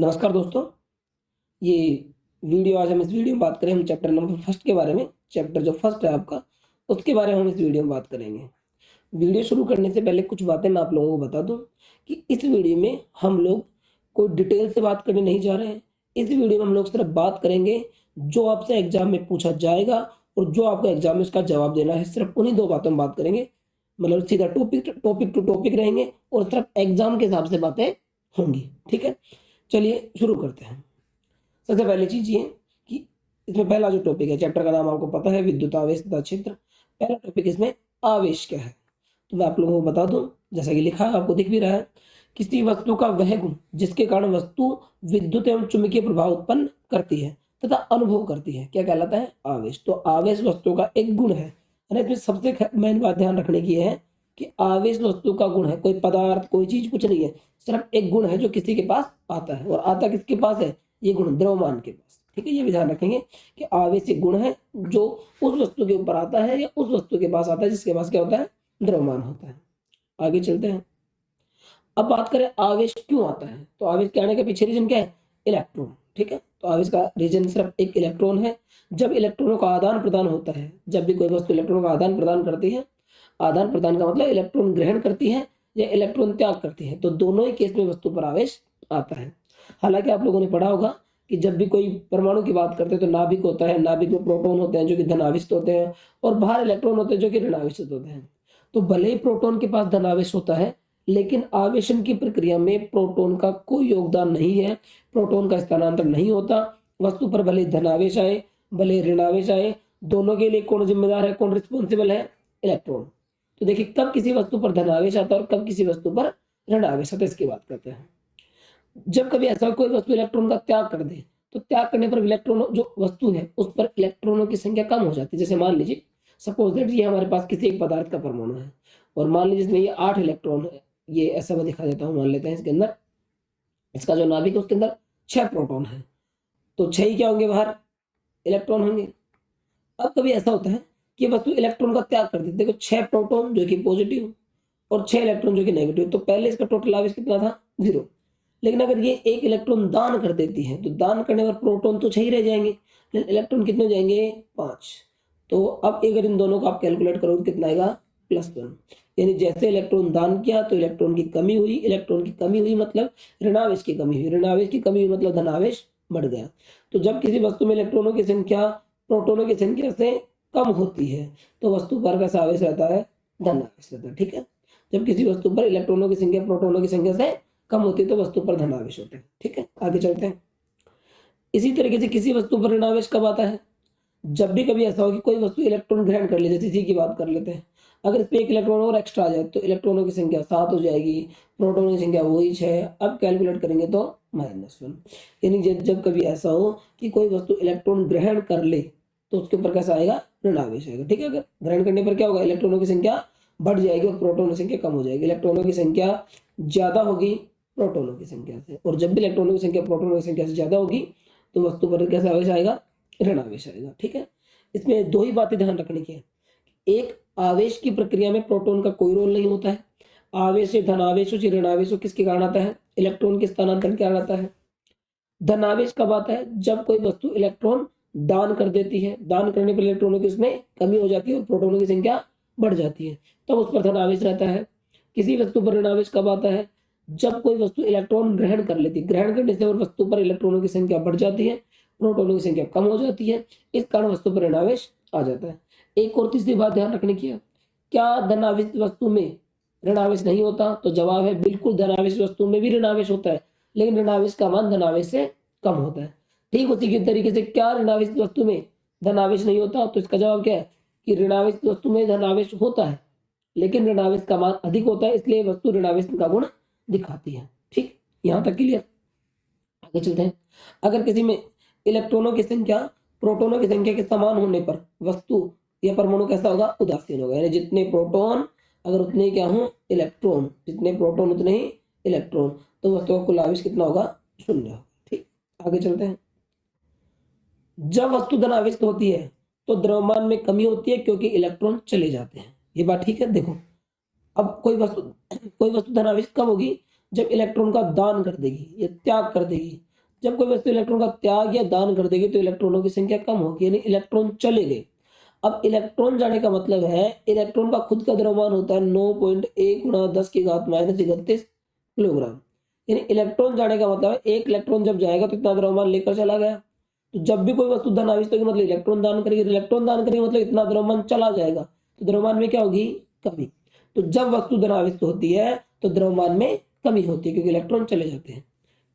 नमस्कार दोस्तों। ये वीडियो आज हम इस वीडियो में बात करें हम चैप्टर नंबर फर्स्ट के बारे में। चैप्टर जो फर्स्ट है आपका, उसके बारे में हम इस वीडियो में बात करेंगे। वीडियो शुरू करने से पहले कुछ बातें मैं आप लोगों को बता दूं कि इस वीडियो में हम लोग कोई डिटेल से बात करने नहीं जा रहे हैं। इस वीडियो में हम लोग सिर्फ बात करेंगे जो आपसे एग्जाम में पूछा जाएगा और जो आपको एग्जाम में उसका जवाब देना है। सिर्फ उन्हीं दो बातों में बात करेंगे, मतलब सीधा टॉपिक टॉपिक टू टॉपिक रहेंगे और सिर्फ एग्जाम के हिसाब से बातें होंगी। ठीक है, चलिए शुरू करते हैं। सबसे पहली चीज ये कि इसमें पहला जो टॉपिक है, चैप्टर का नाम आपको पता है, विद्युत आवेश तथा क्षेत्र। पहला टॉपिक इसमें आवेश क्या है, तो मैं आप लोगों को बता दूं। जैसा कि लिखा है, आपको दिख भी रहा है, किसी वस्तु का वह गुण जिसके कारण वस्तु विद्युत एवं चुंबकीय प्रभाव उत्पन्न करती है तथा अनुभव करती है, क्या कहलाता है? आवेश। तो आवेश वस्तु का एक गुण है। इसमें सबसे मेन बात ध्यान रखने की है कि आवेश वस्तु का गुण है, कोई पदार्थ कोई चीज कुछ नहीं है, सिर्फ एक गुण है जो किसी के पास आता है। और आता किसके पास है? ये गुण द्रव्यमान के पास। ठीक है, ये भी ध्यान रखेंगे कि आवेश एक गुण है जो उस वस्तु के ऊपर आता है या उस वस्तु के पास आता है जिसके पास क्या होता है? द्रव्यमान होता है। आगे चलते हैं। अब बात करें आवेश क्यों आता है, तो आवेश के आने के पीछे रीजन क्या है? इलेक्ट्रॉन। ठीक है, तो आवेश का रीजन सिर्फ एक इलेक्ट्रॉन है। जब इलेक्ट्रॉनों का आदान प्रदान होता है, जब भी कोई वस्तु इलेक्ट्रॉनों का आदान प्रदान करती है, आदान प्रदान का मतलब इलेक्ट्रॉन ग्रहण करती है या इलेक्ट्रॉन त्याग करती है, तो दोनों ही केस में वस्तु पर आवेश आता है। हालांकि आप लोगों ने पढ़ा होगा कि जब भी कोई परमाणु की बात करते हैं तो नाभिक होता है, नाभिक में प्रोटॉन होते हैं जो कि धनावेशित होते हैं और बाहर इलेक्ट्रॉन होते हैं जो कि ऋणावेशित होते हैं। तो भले ही प्रोटॉन के पास धनावेश होता है, लेकिन आवेशन की प्रक्रिया में प्रोटॉन का कोई योगदान नहीं है, प्रोटॉन का स्थानांतरण नहीं होता। वस्तु पर भले धनावेश आए भले ऋणावेश आए, दोनों के लिए कौन जिम्मेदार है, कौन रिस्पॉन्सिबल है? इलेक्ट्रॉन। तो देखिए, कब किसी वस्तु पर धनावेश आता है और कब किसी वस्तु पर ऋणावेश आता है, इसकी बात करते हैं। जब कभी ऐसा कोई वस्तु इलेक्ट्रॉन का त्याग कर दे, तो त्याग करने पर इलेक्ट्रॉन जो वस्तु है उस पर इलेक्ट्रॉनों की संख्या कम हो जाती है। जैसे मान लीजिए, सपोज दैट ये हमारे पास किसी एक पदार्थ का परमाणु है और मान लीजिए इसमें ये 8 इलेक्ट्रॉन है। ये ऐसा मैं दिखा देता हूँ, मान लेते हैं इसके अंदर, इसका जो नाभिक है उसके अंदर 6 प्रोटॉन है, तो 6 ही क्या होंगे? बाहर इलेक्ट्रॉन होंगे। अब कभी ऐसा होता है कि वस्तु इलेक्ट्रॉन का त्याग कर देती है। देखो, 6 प्रोटॉन जो कि पॉजिटिव और 6 इलेक्ट्रॉन जो कि नेगेटिव, तो पहले इसका टोटल आवेश कितना था? 0। लेकिन अगर ये एक इलेक्ट्रॉन दान कर देती है, तो दान करने पर प्रोटॉन तो 6 ही रह जाएंगे, लेकिन इलेक्ट्रॉन कितने हो जाएंगे? 5। तो अब अगर इन दोनों को आप कैलकुलेट करोगे कितना आएगा? +1। यानी जैसे इलेक्ट्रॉन दान किया तो इलेक्ट्रॉन की कमी हुई, इलेक्ट्रॉन की कमी हुई मतलब ऋणावेश की कमी हुई, ऋणावेश की कमी हुई मतलब धनावेश बढ़ गया। तो जब किसी वस्तु में इलेक्ट्रॉनों की संख्या प्रोटॉनों की संख्या से कम होती है, तो वस्तु पर कैसा आवेश रहता है? धनावेश रहता है। ठीक है, जब किसी वस्तु पर इलेक्ट्रॉनों की संख्या प्रोटॉनों की संख्या से कम होती है तो वस्तु पर धनावेश होते हैं। ठीक है, आगे चलते हैं। इसी तरीके से किसी वस्तु पर ऋणावेश कब आता है? जब भी कभी ऐसा हो कि कोई वस्तु इलेक्ट्रॉन ग्रहण कर ले, जैसे इसी की बात कर लेते हैं, अगर इसमें एक इलेक्ट्रॉन और एक्स्ट्रा आ जाए तो इलेक्ट्रॉनों की संख्या 7 हो जाएगी, प्रोटॉनों की संख्या वही 6। अब कैलकुलेट करेंगे तो -1। यानी जब जब कभी ऐसा हो कि कोई वस्तु इलेक्ट्रॉन ग्रहण कर ले तो उसके ऊपर कैसा आएगा? ऋणावेश आएगा। ठीक है, अगर ग्रहण करने पर क्या होगा? इलेक्ट्रॉनों की संख्या बढ़ जाएगी और प्रोटॉनों की संख्या कम हो जाएगी। इलेक्ट्रॉनों की संख्या ज्यादा होगी प्रोटॉनों की संख्या से, और जब भी इलेक्ट्रॉनों की संख्या प्रोटॉनों की संख्या से ज्यादा होगी तो वस्तु पर कैसा आवेश आएगा? ऋणावेश आएगा। ठीक है, इसमें दो ही बातें ध्यान रखने की है। एक, आवेश की प्रक्रिया में प्रोटॉन का कोई रोल नहीं होता है। आवेश से धनावेश से ऋणावेश किसके कारण आता है? इलेक्ट्रॉन के स्थानांतरण के कारण आता है। धनावेश कब आता है? जब कोई वस्तु इलेक्ट्रॉन दान कर देती है, दान करने पर इलेक्ट्रॉनों की उसमें कमी हो जाती है और प्रोटॉनों की संख्या बढ़ जाती है, तब उस पर धनावेश रहता है। किसी वस्तु पर ऋणावेश कब आता है? जब कोई वस्तु इलेक्ट्रॉन ग्रहण कर लेती है, ग्रहण करने से वस्तु पर इलेक्ट्रॉनों की संख्या बढ़ जाती है, प्रोटॉनों की संख्या कम हो जाती है, इस कारण वस्तु पर ऋणावेश आ जाता है। एक और तीसरी बात ध्यान रखने की है, क्या धनावेश वस्तु में ऋणावेश नहीं होता? तो जवाब है बिल्कुल, धनावेश वस्तु में भी ऋणावेश होता है, लेकिन ऋणावेश का मान धनावेश से कम होता है। ठीक उसी के तरीके से क्या ऋणावेश वस्तु में धनावेश नहीं होता? तो इसका जवाब क्या है कि ऋणावेश वस्तु में धनावेश होता है, लेकिन ऋणावेश का मान अधिक होता है, इसलिए वस्तु ऋणावेश का गुण दिखाती है। ठीक, यहां तक क्लियर? आगे चलते हैं। अगर किसी में इलेक्ट्रॉनों की संख्या प्रोटॉनों की संख्या के समान होने पर वस्तु या परमाणु कैसा होगा? उदासीन होगा। यानी जितने प्रोटॉन अगर उतने ही क्या हो? इलेक्ट्रॉन। जितने प्रोटॉन उतने ही इलेक्ट्रॉन, तो वस्तु का कुल आवेश कितना होगा? 0 होगा। ठीक, आगे चलते हैं। जब वस्तु धनावेशित होती है तो द्रव्यमान में कमी होती है क्योंकि इलेक्ट्रॉन चले जाते हैं। ये बात ठीक है? देखो, अब कोई वस्तु धनावेशित कब होगी? जब इलेक्ट्रॉन का दान कर देगी या त्याग कर देगी, जब कोई वस्तु इलेक्ट्रॉन का त्याग या दान कर देगी तो इलेक्ट्रॉनों की संख्या कम होगी, यानी इलेक्ट्रॉन चले गए। अब इलेक्ट्रॉन जाने का मतलब है इलेक्ट्रॉन का खुद का द्रव्यमान होता है 9.1 गुणा 10⁻³ किलोग्राम। यानी इलेक्ट्रॉन जाने का मतलब है एक इलेक्ट्रॉन जब जाएगा तो इतना द्रव्यमान लेकर चला गया। तो जब भी कोई वस्तु धन आवेश होगी मतलब इलेक्ट्रॉन दान करेगी, इलेक्ट्रॉन दान करेगी मतलब इतना द्रव्यमान चला जाएगा, तो द्रव्यमान में क्या होगी? कमी। तो जब वस्तु धन आवेश होती है तो द्रव्यमान में कमी होती है क्योंकि इलेक्ट्रॉन चले जाते हैं।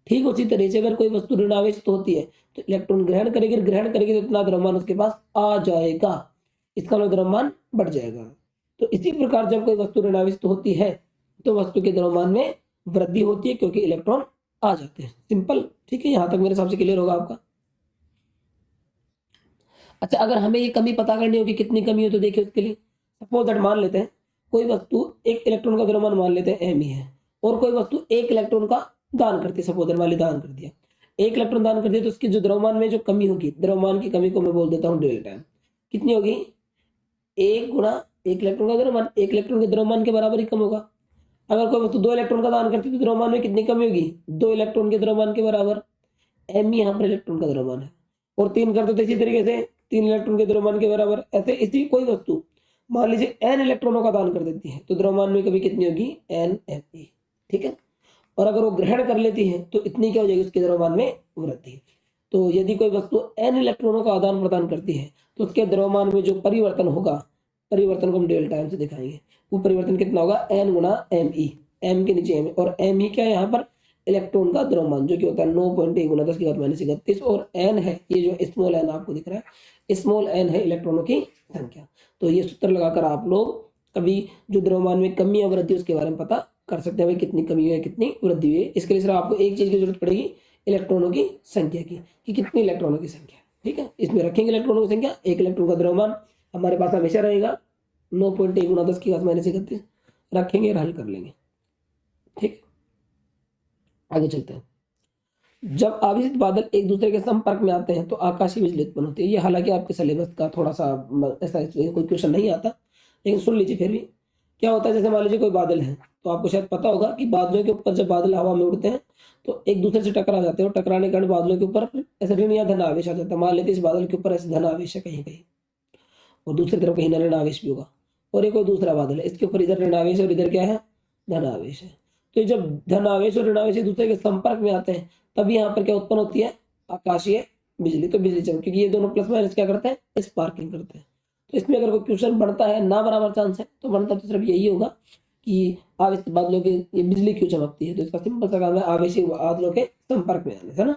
ठीक उसी तरह से अगर कोई वस्तु ऋणावेश होती है तो इलेक्ट्रॉन ग्रहण करेगी तो इतना द्रव्यमान उसके पास आ जाएगा, इसका मतलब द्रव्यमान बढ़ जाएगा। तो इसी प्रकार जब कोई वस्तु ऋणावेश होती है तो वस्तु के द्रव्यमान में वृद्धि होती है क्योंकि इलेक्ट्रॉन आ जाते हैं। सिंपल, ठीक है, यहां तक मेरे हिसाब से क्लियर होगा आपका। अच्छा, अगर हमें ये कमी पता करनी होगी कितनी कमी हो तो देखिए उसके लिए सपोज दैट मान लेते हैं कोई वस्तु एक इलेक्ट्रॉन का द्रव्यमान मान लेते हैं एम ही है और कोई वस्तु एक इलेक्ट्रॉन का दान करती है, सपोज दैट मान ली दान कर दिया, एक इलेक्ट्रॉन दान कर दिया तो उसकी जो द्रव्यमान में जो कमी होगी, द्रव्यमान की कमी को मैं बोल देता हूँ डेल्टा। कितनी होगी? एक गुणा एक इलेक्ट्रॉन का द्रव्यमान, एक इलेक्ट्रॉन के द्रव्यमान के बराबर ही कम होगा। अगर कोई वस्तु 2 इलेक्ट्रॉन का दान करती है तो द्रव्यमान में कितनी कमी होगी? 2 इलेक्ट्रॉन के द्रव्यमान के बराबर। एम यहाँ पर इलेक्ट्रॉन का द्रव्यमान है और 3 करते तो इसी तरीके से 3 इलेक्ट्रॉन के द्रव्यमान के बराबर। ऐसे इसी कोई वस्तु मान लीजिए n इलेक्ट्रॉनों का दान कर देती है तो द्रव्यमान में कभी कितनी होगी? NMe। ठीक है, और अगर वो ग्रहण कर लेती है तो इतनी क्या हो जाएगी? उसके द्रव्यमान में वृद्धि। तो यदि कोई वस्तु n इलेक्ट्रॉनों का आदान प्रदान करती है तो उसके द्रव्यमान में जो परिवर्तन होगा, परिवर्तन को हम डेल्टा एम से दिखाएंगे। वो परिवर्तन कितना होगा? n गुणा Me, m के नीचे m और m ही क्या है यहाँ पर? इलेक्ट्रॉन का द्रव्यमान जो कि होता है 9.1 गुणा 10⁻³ और n है ये जो स्मॉल n आपको दिख रहा है, स्मॉल n है इलेक्ट्रॉनों की संख्या। तो ये सूत्र लगाकर आप लोग कभी जो द्रव्यमान में कमी या वृद्धि उसके बारे में पता कर सकते हैं भाई कितनी कमी हुई है कितनी वृद्धि हुई है। इसके लिए सिर्फ आपको एक चीज की जरूरत पड़ेगी, इलेक्ट्रॉनों की संख्या की, कि कितनी इलेक्ट्रॉनों की संख्या। ठीक है, इसमें रखेंगे इलेक्ट्रॉनों की संख्या, एक इलेक्ट्रॉन का द्रव्यमान हमारे पास हमेशा रहेगा 9.1 गुणा 10⁻³ रखेंगे और हल कर लेंगे। ठीक, आगे चलते हैं। जब आवेशित बादल एक दूसरे के संपर्क में आते हैं तो आकाशीय बिजली उत्पन्न होती है। ये हालांकि आपके सिलेबस का थोड़ा सा ऐसा कोई क्वेश्चन नहीं आता, लेकिन सुन लीजिए फिर भी। क्या होता है, जैसे मान लीजिए कोई बादल है तो आपको शायद पता होगा कि बादलों के ऊपर जब बादल हवा में उड़ते हैं तो एक दूसरे से टकरा जाते हैं और टकराने के कारण बादलों के ऊपर ऐसे ऋण या धन आवेश आ जाता है। मान लेते इस बादल के ऊपर ऐसे धन आवेश है कहीं कहीं और दूसरी तरफ कहीं ऋण आवेश भी होगा, और ये कोई दूसरा बादल है इसके ऊपर इधर ऋण आवेश और इधर क्या है? धन आवेश है। तो जब धन आवेश और ऋण आवेश एक दूसरे के संपर्क में आते हैं तब यहाँ पर क्या उत्पन्न होती है? आकाशीय बिजली। तो बिजली चमक, क्योंकि ये दोनों प्लस माइनस क्या करते हैं? स्पार्किंग करते हैं। तो इसमें अगर कोई क्वेश्चन बनता है ना बराबर चांस है तो बनता तो सिर्फ यही होगा कि आवेशित बादलों के ये बिजली क्यों चमकती है, तो इसका सिंपल सा काम है आवेशित बादलों के संपर्क में आने से ना।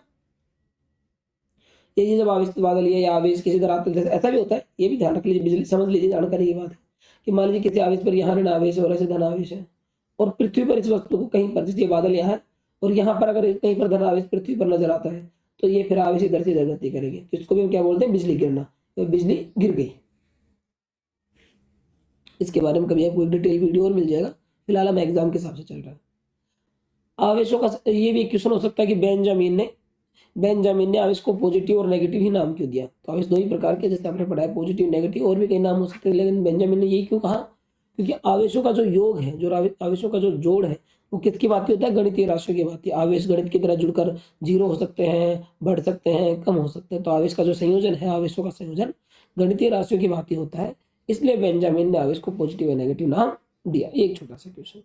ये जब आवेशित बादल या आवेश किसी तरह आते हैं ऐसा भी होता है, ये भी ध्यान रख लीजिए, बिजली समझ लीजिए, जानकारी की बात है कि मान लीजिए किसी आवेश पर यहाँ ऋण आवेश और ऐसे धन आवेश है और पृथ्वी पर इस वस्तु को कहीं पर, जैसे बादल यहाँ है और यहाँ पर अगर कहीं पर धन आवेश पृथ्वी पर नजर आता है तो ये फिर आवेश इधर से इधर गति करेगी, तो इसको भी हम क्या बोलते हैं? बिजली गिरना। तो बिजली गिर गई। इसके बारे में कभी आपको एक डिटेल वीडियो और मिल जाएगा, फिलहाल हम एग्जाम के हिसाब से चल रहा है। आवेशों का ये भी एक क्वेश्चन हो सकता है कि बेंजामिन ने आवेश को पॉजिटिव और नेगेटिव ही नाम क्यों दिया? तो आवेश दो ही प्रकार के, जैसे आपने पढ़ा है, पॉजिटिव नेगेटिव, और भी कई नाम हो सकते हैं, लेकिन बेंजामिन ने यही क्यों कहा? क्योंकि आवेशों का जो योग है, जो आवेशों का जो जोड़ है वो किसकी बात होता है? गणितीय राशियों की बात है। आवेश गणित की तरह जुड़कर जीरो हो सकते हैं, बढ़ सकते हैं, कम हो सकते हैं। तो आवेश का जो संयोजन है, आवेशों का संयोजन गणितीय राशियों की बात होता है, इसलिए बेंजामिन ने आवेश को पॉजिटिव और नेगेटिव नाम दिया। एक छोटा सा क्वेश्चन।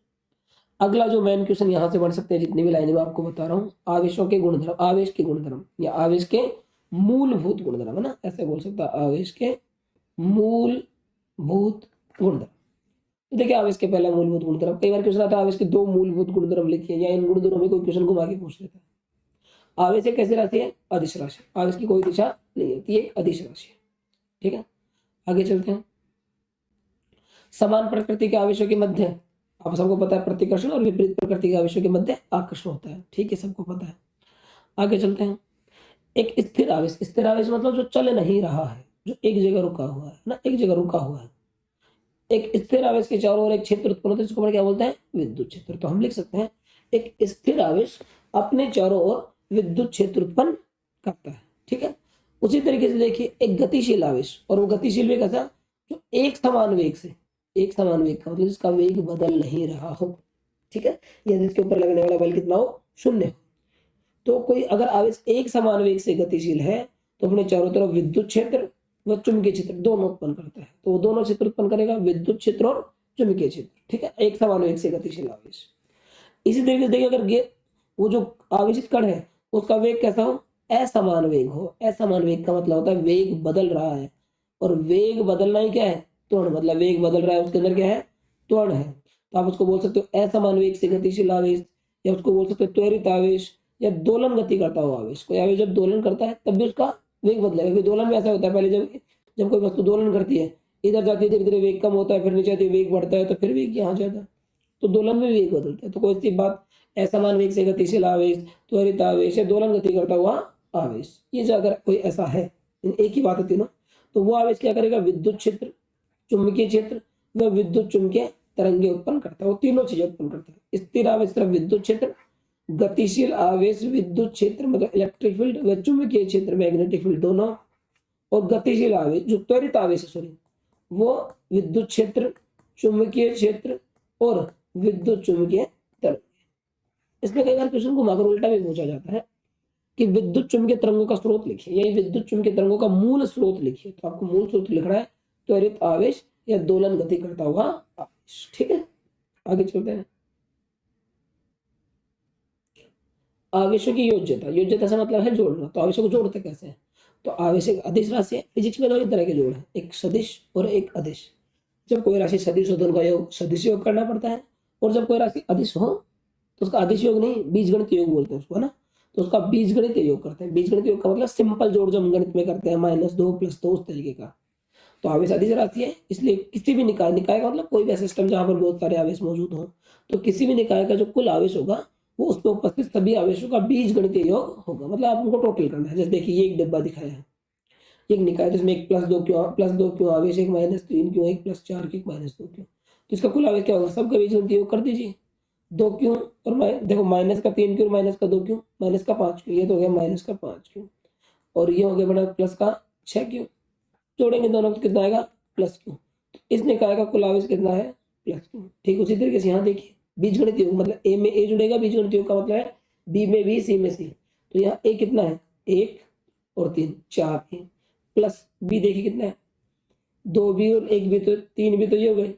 अगला जो मेन क्वेश्चन यहाँ से बन सकते हैं, जितनी भी लाइनें मैं आपको बता रहा हूँ, आवेशों के गुणधर्म, आवेश के गुणधर्म या आवेश के मूलभूत गुणधर्म, है ना, ऐसे बोल सकता है, आवेश के मूलभूत गुणधर्म। तो देखिए आवेश के पहला मूलभूत गुणधर्म, कई बार क्वेश्चन आता है आवेश के दो मूलभूत गुणधर्म लिखिए, या इन गुणधर्मों में कोई क्वेश्चन घुमा के पूछ लेता है। आवेश एक कैसी राशि है? अदिश राशि। आवेश की कोई दिशा नहीं होती है, अदिश राशि है। ठीक है, आगे चलते हैं। समान प्रकृति के आवेशों के मध्य, आप सबको पता है, प्रतिकर्षण और विपरीत प्रकृति के आवेशों के मध्य आकर्षण होता है। ठीक है, सबको पता है। आगे चलते हैं। एक स्थिर आवेश, स्थिर आवेश मतलब जो चल नहीं रहा है, जो एक जगह रुका हुआ है ना, एक जगह रुका हुआ है। एक स्थिर आवेश के चारों ओर एक क्षेत्र उत्पन्न होता है, जिसको क्या बोलते हैं? विद्युत क्षेत्र। तो हम लिख सकते हैं एक स्थिर आवेश अपने चारों ओर विद्युत क्षेत्र उत्पन्न करता है। ठीक है, उसी तरीके से देखिए एक गतिशील आवेश, और वो गतिशील वेग ऐसा जो एक समान वेग से, एक समान वेग का मतलब जिसका वेग बदल नहीं रहा हो। ठीक है, या जिसके ऊपर लगने वाला बल कितना हो? शून्य। तो कोई अगर आवेश एक समान वेग से गतिशील है तो अपने चारों तरफ विद्युत क्षेत्र व चुंबकीय क्षेत्र दोनों उत्पन्न करता है। तो वो दोनों क्षेत्र उत्पन्न करेगा, विद्युत क्षेत्र और चुंबकीय क्षेत्र, ठीक है, एक समान वेग से गतिशील आवेश। इसी तरीके से देखिए, अगर वो जो आवेशित कण है उसका वेग कैसा हो, असमान वेग हो। असमान वेग का मतलब होता है वेग बदल रहा है, और वेग बदलना ही क्या है, त्वरण, मतलब वेग बदल रहा है, उसके अंदर क्या है, त्वरण है। तो आप उसको बोल सकते हो असमान वेग से गतिशील आवेश, या उसको बोल सकते हो त्वरित आवेश, या दोलन गति करता हुआ आवेश। कोई आवेश जब दोलन करता है तब भी उसका वेग बदलेगा, क्योंकि दोलन में ऐसा होता है, पहले जब जब कोई वस्तु दोलन करती है, इधर जाती है, धीरे धीरे वेग कम होता है, फिर नीचे आती है, वेग बढ़ता है, तो फिर वेग यहाँ जाता है, तो दोलन में वेग बदलता है। तो कोई सी बात असमान वेग से गतिशील आवेश, त्वरित आवेश या दोलन गति करता हुआ आवेश, ये जो अगर कोई ऐसा है, एक ही बात है तीनों, तो वो आवेश क्या करेगा, विद्युत क्षेत्र, चुंबकीय क्षेत्र व विद्युत चुंबकीय तरंगे उत्पन्न करता है। वो तीनों चीजें उत्पन्न करता है। स्थिर आवेश सिर्फ विद्युत क्षेत्र, गतिशील आवेश विद्युत क्षेत्र मतलब इलेक्ट्रिक फील्ड व चुंबकीय क्षेत्र मैग्नेटिक फील्ड दोनों, और गतिशील आवेश जो त्वरित आवेश है, सॉरी, वो विद्युत क्षेत्र, चुंबकीय क्षेत्र और विद्युत चुंबकीय तरंग। इसमें कई बार क्वेश्चन को मगर उल्टा भी पूछा जाता है कि विद्युत चुंबकीय तरंगों का स्रोत लिखिए, यही विद्युत चुंबकीय तरंगों का मूल स्रोत लिखिए। तो आपको मूल स्रोत लिखना है त्वरित आवेश या दोलन गति करता हुआ आवेश, ठीक है। आगे चलते हैं। आवेशों की योज्यता, योज्यता से मतलब है जोड़ना। तो आवेशों को जोड़ते कैसे हैं, तो आवेश एक अदिश राशि है। फिजिक्स में दो ही तरह के जोड़ है, एक सदिश और एक अदिश। जब कोई राशि सदिश हो तो उनका योग सदिश योग करना पड़ता है, और जब कोई राशि अदिश हो तो उसका अदिश योग नहीं, बीजगणित योग बोलते हैं उसको, है ना। तो उसका बीजगणित योग करते हैं। बीजगणित योग का मतलब सिंपल जोड़ जो हम गणित में करते हैं, -2 +2 उस तरीके का। तो आवेश अदिश राशि है, इसलिए किसी भी निकाय, निकाय का मतलब कोई भी ऐसा सिस्टम जहां पर बहुत सारे आवेश मौजूद हो, तो किसी भी निकाय का जो कुल आवेश होगा वो उसमें उपस्थित सभी आवेशों का बीजगणितीय योग होगा। मतलब आप उनको टोटल करना है। जैसे देखिए ये एक डिब्बा दिखाया है, एक निकाय जिसमें एक +2 क्यों आवेश, एक -3 क्यों, एक +4 क्यों, एक -2 क्यों, तो इसका कुल आवेश क्या होगा, सबका बीजगणितीय योग कर दीजिए। 2 क्यों और देखो -3 क्यों, -2 क्यों, -5 क्यों, ये तो हो गया -5 क्यों, और ये हो गया बड़ा +6 क्यों। जोड़ेंगे दोनों तो कितना आएगा, प्लस क्यू। तो इस निकाय का कुल आवेश कितना है, प्लस क्यू। ठीक उसी तरीके से यहाँ देखिए बीजगणित योग, मतलब ए में ए जुड़ेगा, बीजगणित योग का मतलब है बी में बी, सी में सी। तो यहाँ ए कितना है, 1 और 3, 4 ए, प्लस बी देखिए कितना है, 2 बी और 1 बी, तो 3 बी, तो ये हो गए,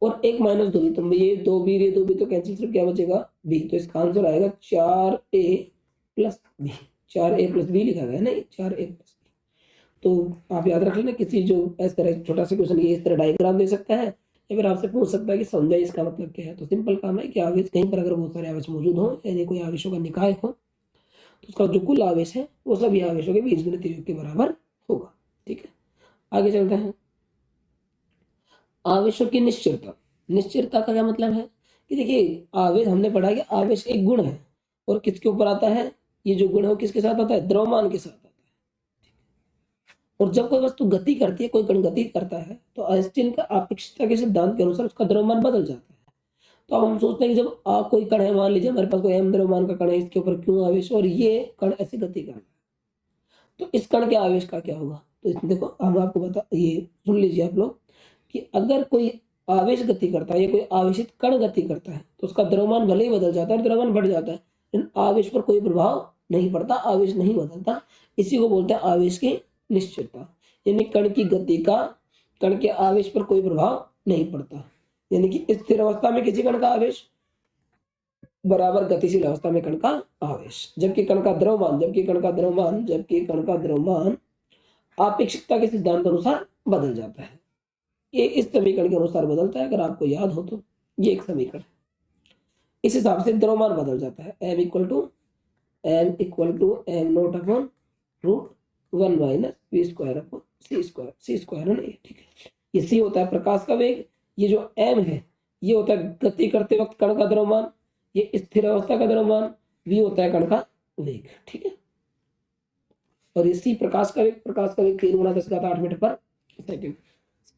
और एक -2 बी, तो ये 2 बी, ये 2 बी, तो कैंसिल, सिर्फ क्या बचेगा बी। तो इसका आंसर आएगा 4a plus B. 4a plus B लिखा गया है, नहीं 4a प्लस बी। तो आप याद रख लेना, किसी जो इस तरह छोटा सा क्वेश्चन ये इस तरह डायग्राम दे सकता है, या फिर आपसे पूछ सकता है कि समझा इसका मतलब क्या है। तो सिंपल काम है कि आवेश कहीं पर अगर बहुत सारे आवेश मौजूद हो, यानी कोई आवेशों का निकाय हो, तो उसका जो कुल आवेश है वो सभी आवेशों के बीजगणितीय योग के बराबर होगा। ठीक है, आगे चलते हैं। आवेशों की निश्चलता। निश्चलता का क्या मतलब है कि देखिए आवेश, हमने पढ़ा कि आवेश एक गुण है, और किसके ऊपर आता है, ये जो गुण है वो किसके साथ आता है, द्रव्यमान के साथ आता है। और जब कोई वस्तु गति करती है, कोई कण गति करता है, तो आइंस्टीन का अपेक्षिकता के सिद्धांत के अनुसार उसका द्रव्यमान बदल जाता है। तो अब हम सोचते हैं कि जब कोई कण है, मान लीजिए हमारे पास कोई m द्रव्यमान का कण है, इसके ऊपर q आवेश, और ये कण ऐसी गति कर रहा है, तो इस कण के आवेश का क्या होगा। तो इसमें देखो हम आपको बता, ये सुन लीजिए आप लोग, कि अगर कोई आवेश गति करता है या कोई आवेशित कण गति करता है, तो उसका द्रव्यमान भले ही बदल जाता है, द्रव्यमान बढ़ जाता है, लेकिन आवेश पर कोई प्रभाव नहीं पड़ता, आवेश नहीं बदलता। इसी को बोलते हैं आवेश की निश्चलता। यानी कण की गति का कण के आवेश पर कोई प्रभाव नहीं पड़ता। यानी कि स्थिर अवस्था में किसी कण का आवेश बराबर गतिशील अवस्था में कण का आवेश, जबकि कण का द्रव्यमान आपेक्षिकता के सिद्धांत अनुसार बदल जाता है। ये इस समीकरण के अनुसार बदलता है, अगर आपको याद हो तो। ये एक समीकरण, इस हिसाब से द्रव्यमान बदल जाता है। m equal to m not upon √1 minus v² upon c² है ना, ये ठीक है। ये c होता है प्रकाश का वेग, ये जो m है ये होता है गति करते वक्त कण का द्रव्यमान, ये स्थिर अवस्था का द्रव्यमान, v होता है कण का वेग, ठीक है। और ये c प्रकाश का वेग 3 × 10⁸ मीटर पर सेकेंड।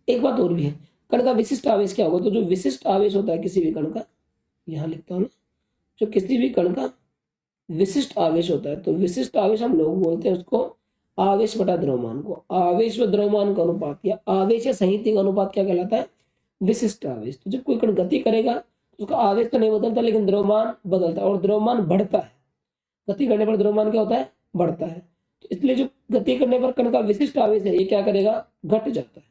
एक बात और भी है, कण का विशिष्ट आवेश क्या होगा। तो जो विशिष्ट आवेश होता है किसी भी कण का, यहाँ लिखता हूँ, जो किसी भी कण का विशिष्ट आवेश होता है, तो विशिष्ट आवेश हम लोग बोलते हैं उसको आवेश बटा द्रव्यमान को। आवेश व द्रव्यमान का अनुपात या आवेश या संहति का अनुपात क्या कहलाता है, विशिष्ट आवेश। तो जब कोई कण गति करेगा तो उसका आवेश तो नहीं बदलता, लेकिन द्रव्यमान बदलता है, और द्रव्यमान बढ़ता है। गति करने पर द्रव्यमान क्या होता है, बढ़ता है। तो इसलिए जो गति करने पर कण का विशिष्ट आवेश है ये क्या करेगा, घट जाता है।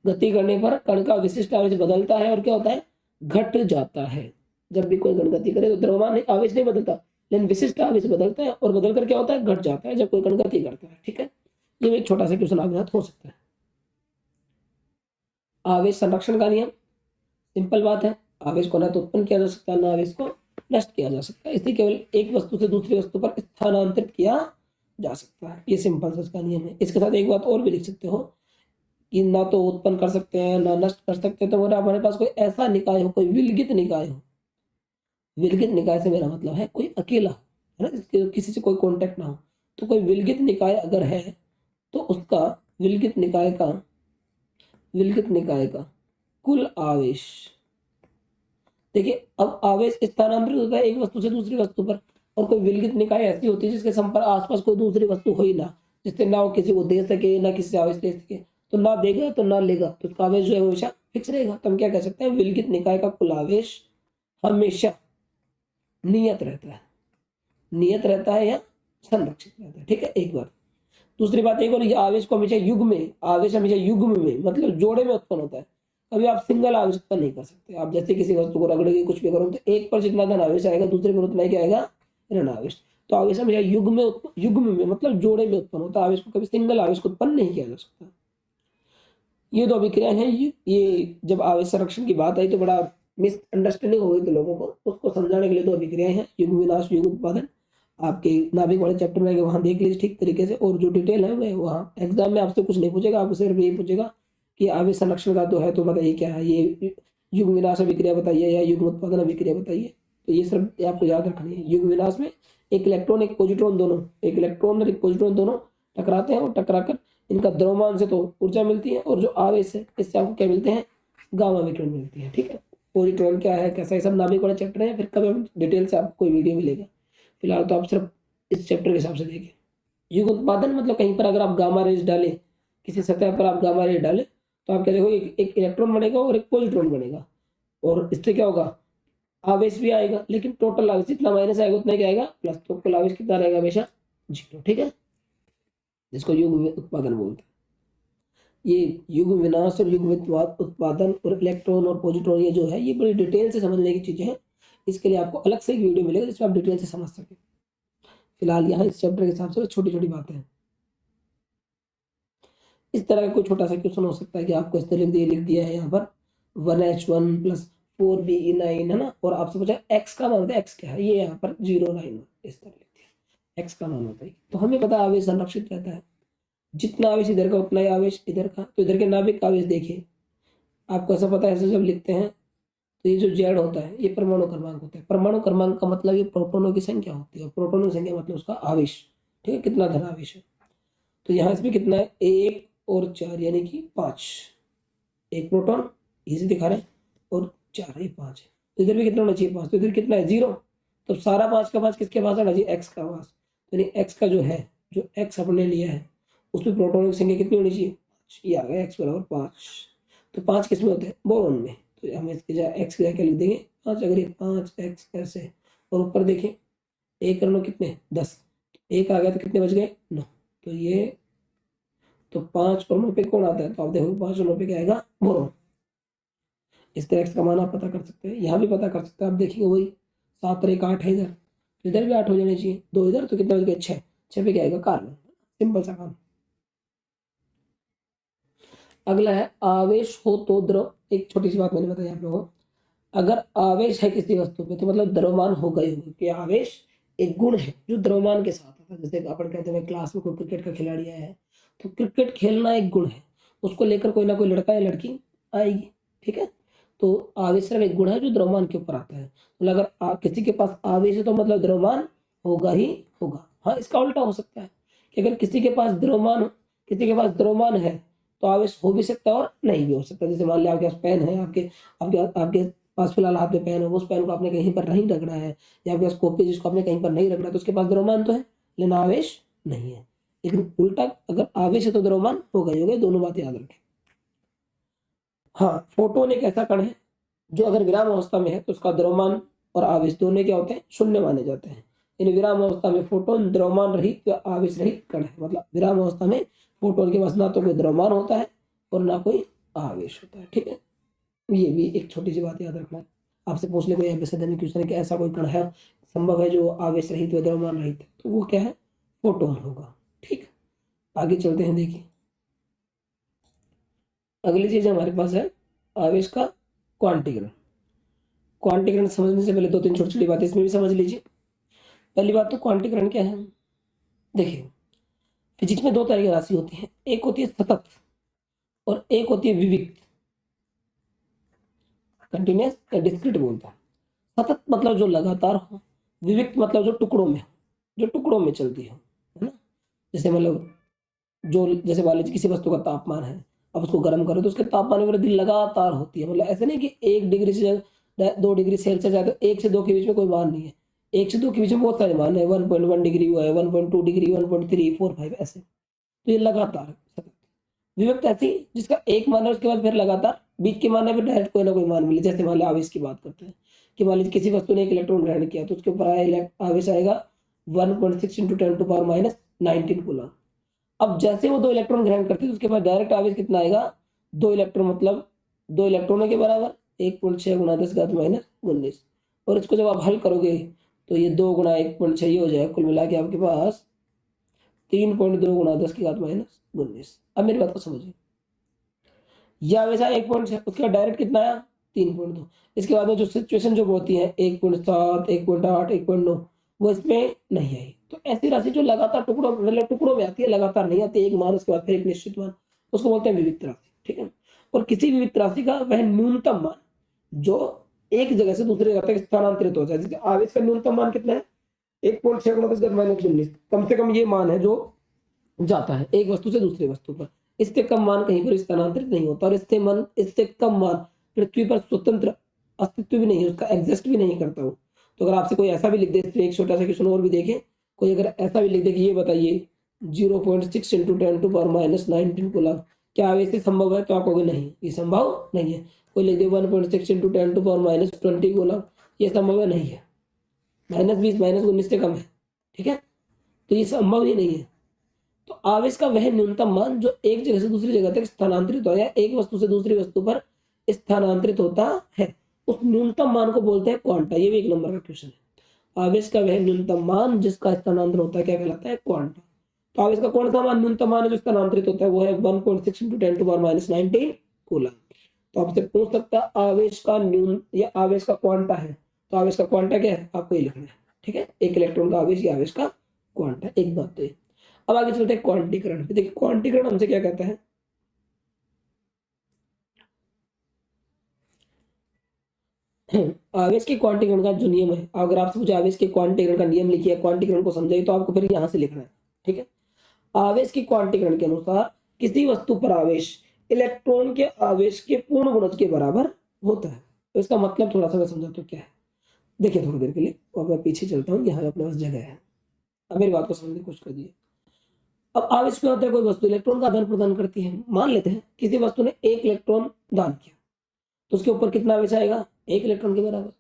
गति करने पर कण का विशिष्ट आवेश बदलता है और क्या होता है, घट जाता है। जब भी कोई कण गति करे तो द्रव्यमान आवेश नहीं बदलता, लेकिन विशिष्ट आवेश बदलता है और बदल कर क्या होता है, घट जाता है जब कोई कण गति करता है। ठीक है, ये एक छोटा सा क्वेश्चन आपके साथ हो सकता है। आवेश संरक्षण का नियम, सिंपल बात है, आवेश को ना तो उत्पन्न किया जा सकता है ना आवेश को नष्ट किया जा सकता है, इसे केवल एक वस्तु से दूसरी वस्तु पर स्थानांतरित किया जा सकता है। ये सिंपल सा इसका नियम है। इसके साथ एक बात और भी लिख सकते हो कि ना तो उत्पन्न कर सकते हैं ना नष्ट कर सकते हैं। तो अगर हमारे पास कोई ऐसा निकाय हो, कोई विलगित निकाय हो, विलगित निकाय से मेरा मतलब है कोई अकेला है ना, जिसके किसी से कोई कांटेक्ट ना हो, तो कोई विलगित निकाय अगर है तो उसका विलगित निकाय का कुल आवेश, देखिए अब आवेश स्थानांतरित होता है एक वस्तु से दूसरी वस्तु पर, और कोई विलगित निकाय ऐसी होती है जिसके संपर्क आसपास कोई दूसरी वस्तु हो ही ना, जिससे ना वो किसी को दे सके ना किसी से आवेश ले सके, तो ना देगा तो ना लेगा, तो उसका आवेश जो है हमेशा फिक्स रहेगा। तो हम क्या कह सकते हैं, विलगित निकाय का कुल आवेश हमेशा नियत रहता है या संरक्षित रहता है। ठीक है, एक बात। दूसरी बात एक और, ये आवेश को हमेशा युग्म में मतलब जोड़े में उत्पन्न होता है। कभी आप सिंगल आवेश उत्पन्न नहीं कर सकते। आप जैसे किसी वस्तु को रगड़ेंगे कुछ भी करोगे तो एक पर जितना धन आवेश आएगा दूसरे पर उतना ही क्या आएगा, ऋण आवेश। तो आवेश हमेशा युग्म में मतलब जोड़े में उत्पन्न होता है। आवेश को कभी सिंगल आवेश को उत्पन्न नहीं किया जा सकता। ये दो अभिक्रियाएं हैं। ये जब आवेश संरक्षण की बात आई तो बड़ा मिसअंडरस्टैंडिंग हो गई थी लोगों को, उसको समझाने के लिए दो अभिक्रियाएं हैं, युग्म विनाश युग्म उत्पादन। आपके नाभिक वाले चैप्टर में वहां देख लीजिए ठीक तरीके से, और जो डिटेल है वहाँ एग्जाम में आपसे कुछ नहीं पूछेगा, आपको सिर्फ यही पूछेगा कि आवेश संरक्षण का तो है तो बताइए क्या है, ये युग्म विनाश अभिक्रिया बताइए या युग्म उत्पादन अभिक्रिया बताइए। तो ये सब आपको याद रखनी है। युग्म विनाश में एक इलेक्ट्रॉन एक पॉजिट्रॉन और एक पॉजिट्रॉन दोनों टकराते हैं, और टकराकर इनका द्रव्यमान से तो ऊर्जा मिलती है, और जो आवेश है इससे आपको क्या मिलते हैं, गामा विकिरण मिलती है। ठीक है, पॉजिट्रॉन क्या है कैसा, ये सब नाभिक वाले चैप्टर है, फिर कभी हम डिटेल से आपको कोई वीडियो मिलेगा। फिलहाल तो आप सिर्फ इस चैप्टर के हिसाब से देखें। युग उत्पादन मतलब कहीं पर अगर आप गामा रेज डालें, किसी सतह पर आप गामा रेज डालें तो आप क्या देखोगे, एक इलेक्ट्रॉन बनेगा और एक पॉजिट्रॉन बनेगा, और इससे क्या होगा, आवेश भी आएगा, लेकिन टोटल आवेश जितना माइनस आएगा उतना क्या आएगा, प्लस। तो कुल आवेश कितना रहेगा, हमेशा 0। ठीक है, जिसको युग उत्पादन बोलते हैं। ये युग विनाश और युग उत्पादन और इलेक्ट्रॉन और पॉजिट्रॉन ये जो है ये बड़ी डिटेल से समझने की चीजें हैं। इसके लिए आपको अलग से एक वीडियो मिलेगा जिसमें आप डिटेल से समझ सकें। फिलहाल यहाँ इस चैप्टर के हिसाब से छोटी छोटी बातें हैं। इस तरह का कोई छोटा सा क्वेश्चन हो सकता है कि आपको इस तरह लिख दिया है यहाँ पर 1H1 + 4Be9 है ना, और आपसे पूछा x का मान होता है, x क्या है, ये यहाँ पर 091 इस तरह लिख दिया, x का मान होता है। तो हमें पता है आवेश संरक्षित रहता है, जितना आवेश इधर का उतना ही आवेश इधर का। तो इधर के नाभिक का आवेश देखिए, आपको ऐसा पता है, ऐसे जब लिखते हैं तो ये जो Z होता है ये परमाणु क्रमांक होता है। परमाणु क्रमांक का मतलब ये प्रोटॉनों की संख्या होती है, और प्रोटॉनों की संख्या मतलब उसका आवेश। ठीक है, कितना धन आवेश है। तो यहाँ इसमें कितना है, 1 और 4 यानी कि 5, एक प्रोटॉन इसे दिखा रहे हैं, और 4 ये 5 है। तो इधर भी कितना होना चाहिए, 5। तो इधर कितना है, 0। तो सारा 5 का 5 किसके पास आना चाहिए, x का पास। यानी x का जो है, जो x अपने लिया है उसमें प्रोटॉनों की संख्या कितनी होनी चाहिए, ये आ गया x = 5। तो 5 किसमें होते हैं, बोरॉन में। तो हम इसकी जगह x की जगह क्या लिख देंगे, 5। अगर ये 5x ऐसे, और ऊपर देखें 1 और 9 कितने, 10, 1 आ गया तो कितने बच गए, 9। तो ये तो 5 और 9 पे कौन आता है, तो आप देखो 5 और 9 पे क्या आएगा, बोरॉन। इस तरह x का मान आप पता कर सकते हैं, यहाँ भी पता कर सकते हैं। आप देखेंगे वही 7 और 1 8 है इधर, तो इधर भी 8 हो जाने चाहिए, 2 इधर, तो कितना बच गया, 6। 6 पे क्या आएगा, कार्बन। सिंपल सा काम। अगला है आवेश हो तो द्रव। एक छोटी सी बात मैंने बताई आप लोगों को, अगर आवेश है किसी वस्तु पे तो मतलब द्रव्यमान होगा ही होगा, कि आवेश एक गुण है जो द्रव्यमान के साथ आता है। जैसे अपन कहते हैं क्लास में कोई क्रिकेट का खिलाड़ी आया है, तो क्रिकेट खेलना एक गुण है, उसको लेकर कोई ना कोई लड़का या लड़की आएगी। ठीक है, तो आवेश सिर्फ एक गुण है जो द्रव्यमान के ऊपर आता है। मतलब अगर किसी के पास आवेश है तो मतलब द्रव्यमान होगा ही होगा। हाँ, इसका उल्टा हो सकता है कि अगर किसी के पास द्रव्यमान है तो आवेश हो भी सकता है और नहीं भी हो सकता। जैसे मान लिया आपके पास पेन है, आपके आपके आपके पास फिलहाल हाथ में पेन है, उस पेन को आपने कहीं पर नहीं रगड़ा है, या आपके पास कॉपी जिसको आपने कहीं पर नहीं रगड़ा, तो उसके पास द्रव्यमान तो है लेकिन आवेश नहीं है। लेकिन उल्टा अगर आवेश है तो द्रव्यमान होगा ही होगा, दोनों बात याद रखें। हाँ, फोटोन एक ऐसा कण है जो अगर विराम अवस्था में है तो उसका द्रव्यमान और आवेश दोनों क्या होते हैं, शून्य माने जाते हैं। इन विराम अवस्था में फोटोन द्रव्यमान रहित या आवेश रहित कण है। मतलब विराम अवस्था में फोटोन के पास ना तो कोई द्रव्यमान होता है और ना कोई आवेश होता है। ठीक है, ये भी एक छोटी सी बात याद रखना है। आपसे पूछ ले कोई एमपीएससी में क्वेश्चन है कि ऐसा कोई कण है संभव है जो आवेश रहित व द्रव्यमान रहित है, तो वो क्या है, फोटोन होगा। ठीक, आगे चलते हैं। देखिए अगली चीज हमारे पास है आवेश का क्वांटीकरण। क्वांटीकरण समझने से पहले दो तीन छोटी छोटी बातें इसमें भी समझ लीजिए। पहली बात तो क्वांटीकरण क्या है। देखिए फिजिक्स में दो तरह की राशि होती है, एक होती है सतत और एक होती है विविक्त, कंटिन्यूअस या डिस्क्रीट बोलते हैं। सतत मतलब जो लगातार हो, विविक्त मतलब जो टुकड़ों में, जो टुकड़ों में चलती है ना। जैसे मतलब जो जैसे मान लीजिए किसी वस्तु का तापमान है, अब उसको गर्म करो तो उसके तापमान में वृद्धि लगातार होती है। मतलब ऐसे नहीं कि 1 डिग्री से 2 डिग्री सेल्सियस जाए तो 1 से 2 के बीच में कोई मान नहीं है, 1 से 2 के बीच में बहुत सारे मान है, 1.1 डिग्री हुआ है, 1.2 डिग्री, 1.345 ऐसे। तो ये लगातार सतत। विविक्त ऐसी जिसका एक मान है उसके बाद फिर लगातार बीच के मान है फिर डायरेक्ट कोई ना कोई मान मिले। जैसे मान लीजिए आवेश की बात करते हैं कि मान लीजिए किसी वस्तु ने एक इलेक्ट्रॉन ग्रहण किया तो उसके ऊपर आवेश आएगा 1.6 × 10⁻19 कूलम। अब जैसे वो 2 इलेक्ट्रॉन ग्रहण करते हैं तो उसके बाद डायरेक्ट आवेश कितना आएगा, 2 इलेक्ट्रॉन, मतलब 2 इलेक्ट्रॉनों के बराबर 1.6 × 10⁻19। और इसको जब आप हल करोगे तो ये 2 × 1.6 ये हो जाएगा, कुल मिला के आपके पास 3.2 × 10⁻19। अब मेरी बात को समझिए, यह आवेश 1.6, उसके बाद डायरेक्ट कितना आया 3.2। इसके बाद में जो सिचुएशन जो होती है 1.7, 1.8, 1.9 वो इसमें नहीं आई। तो ऐसी राशि जो लगातार टुकड़ों मतलब टुकड़ों में आती है, लगातार नहीं आती, एक मान उसके बाद फिर एक निश्चित मान, उसको बोलते हैं विविक्त राशि। ठीक है, और किसी विविक्त राशि का वह न्यूनतम मान जो एक जगह से दूसरी जगह तक स्थानांतरित हो जाए। जैसे आवेश का न्यूनतम मान कितना है 1.6 × 10⁻19, कम से कम ये मान है जो जाता है एक वस्तु से दूसरी वस्तु पर। इससे कम मान कहीं पर स्थानांतरित नहीं होता और इससे कम मान पृथ्वी पर स्वतंत्र अस्तित्व भी नहीं है, उसका एग्जिस्ट भी नहीं करता हूँ। तो अगर आपसे कोई ऐसा भी लिख दे, तो एक छोटा सा क्वेश्चन और भी देखें, कोई अगर ऐसा भी लिख दे कि ये बताइए 0.6 × 10⁻19 कूलम क्या आवेश से संभव है, तो आप कहोगे नहीं ये संभव नहीं है। कोई लिख दे 1.6 × 10⁻20 कूलम, ये संभव है, नहीं है, -20 -19 से कम है। ठीक है, तो ये संभव ही नहीं है। तो आवेश का वह न्यूनतम मान जो एक जगह से दूसरी जगह तक स्थानांतरित हो या एक वस्तु से दूसरी वस्तु पर स्थानांतरित होता है, उस न्यूनतम मान को बोलते हैं क्वांटा। ये भी 1 नंबर का क्वेश्चन है। आवेश का वह न्यूनतम मान जिसका स्थानांतरण होता है क्या कहलाता है, क्वांटा। तो आवेश का कौन सा मान न्यूनतम मान है जो स्थानांतरित होता है, वो है 1.6 × 10⁻19 कूलम। तो आपसे पूछ सकता है आवेश का या आवेश का क्वांटा है, तो आवेश का क्वांटा क्या है आपको ये लिखना है। ठीक है, एक इलेक्ट्रॉन का आवेश या आवेश का क्वांटा, एक बात तो ये। अब आगे चलते हैं क्वांटीकरण पे। देखिए क्वांटीकरण हमसे क्या कहता है, आवेश के क्वांटीकरण का जो नियम है, अगर आपसे पूछे आवेश के क्वांटीकरण का नियम लिखिए, क्वांटीकरण को समझाइए, तो आपको फिर यहां से लिखना है। ठीक है, आवेश के क्वांटीकरण के अनुसार किसी वस्तु पर आवेश इलेक्ट्रॉन के आवेश के पूर्ण गुणज के बराबर होता है। तो इसका मतलब थोड़ा सा मैं समझाता हूँ क्या है। देखिए थोड़ी देर के लिए, और मैं पीछे चलता हूँ, यहाँ अपने पास जगह है। अब मेरी बात को समझने की कोशिश करिए। अब आवेश क्या होता है, कोई वस्तु इलेक्ट्रॉन का आदान प्रदान करती है। मान लेते हैं किसी वस्तु ने 1 इलेक्ट्रॉन दान किया तो उसके ऊपर कितना आवेश आएगा, 1 इलेक्ट्रॉन के बराबर।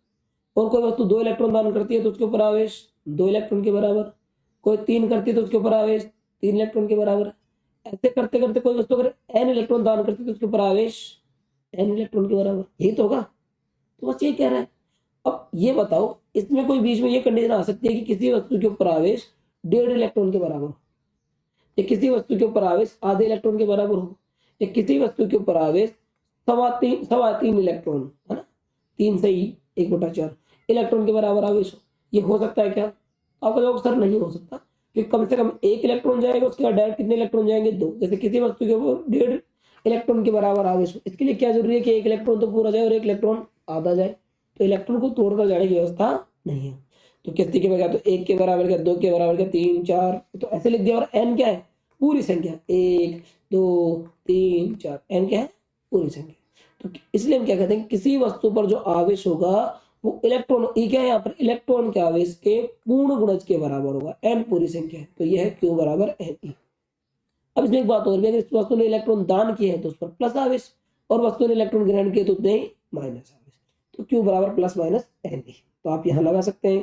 और कोई वस्तु 2 इलेक्ट्रॉन दान करती है तो उसके ऊपर आवेश 2 इलेक्ट्रॉन के बराबर। कोई 3 करती है तो उसके ऊपर आवेश 3 इलेक्ट्रॉन के बराबर। ऐसे करते करते कोई वस्तु अगर n इलेक्ट्रॉन दान करती है तो उसके ऊपर आवेश n इलेक्ट्रॉन के बराबर। यही तो होगा, तो बस ये कह रहा है। अब ये बताओ, इसमें कोई बीच में ये कंडीशन आ सकती है कि किसी वस्तु के ऊपर आवेश 1.5 इलेक्ट्रॉन के बराबर हो, या किसी वस्तु के ऊपर आवेश आधे इलेक्ट्रॉन के बराबर हो, या किसी वस्तु के ऊपर आवेश 3.25 इलेक्ट्रॉन, है ना, 3 से 1/4 इलेक्ट्रॉन के बराबर आवेश हो। ये हो सकता है क्या, आपका जवाब सर नहीं हो सकता, क्योंकि कम से कम 1 इलेक्ट्रॉन जाएगा, उसके बाद डायरेक्ट कितने इलेक्ट्रॉन जाएंगे, 2। जैसे किसी वस्तु के ऊपर 1.5 इलेक्ट्रॉन के बराबर आवेश हो, इसके लिए क्या जरूरी है कि 1 इलेक्ट्रॉन तो पूरा जाए और 1 इलेक्ट्रॉन आधा जाए। तो इलेक्ट्रॉन को तोड़कर जाने की व्यवस्था नहीं है। तो किसी के बगैर तो 1 के बराबर क्या, 2 के बराबर क्या, 3 4, तो ऐसे लिख दिया। और n क्या है, पूरी संख्या, 1 2 3 4, n क्या है, पूरी संख्या। तो इसलिए हम क्या कहते हैं, किसी वस्तु पर जो आवेश होगा वो इलेक्ट्रॉन, ई क्या है यहाँ पर, इलेक्ट्रॉन के आवेश के पूर्ण गुणज के बराबर होगा, n पूरी संख्या है। तो यह है q बराबर n। अब इसमें एक बात और भी, अगर इस वस्तु ने इलेक्ट्रॉन दान किए हैं तो उस पर प्लस आवेश, और वस्तु ने इलेक्ट्रॉन ग्रहण किए तो उतने ही माइनस आवेश। तो q बराबर +- n। तो आप यहाँ लगा सकते हैं,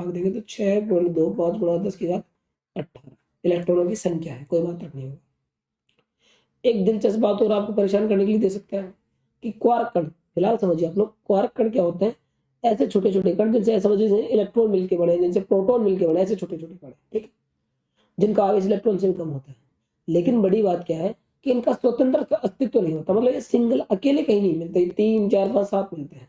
भाग देंगे तो 6.25 गुणा 10 की घात 18 इलेक्ट्रॉनों की संख्या है, कोई मात्रक नहीं होगा। एक दिलचस्प बात और आपको परेशान करने के लिए दे सकता है कि क्वार्क कण, फिलहाल समझिए आप लोग, क्वार्क कण क्या होते हैं? ऐसे छोटे छोटे कण जिनसे समझिए इलेक्ट्रॉन मिलके बने, जिनसे प्रोटॉन मिलके बने, ऐसे छोटे छोटे कण, ठीक है, जिनका आवेश इलेक्ट्रॉन से कम होता है। लेकिन बड़ी बात क्या है कि इनका स्वतंत्र अस्तित्व नहीं होता, मतलब ये सिंगल अकेले कहीं नहीं मिलते, 3 4 5 7 मिलते हैं।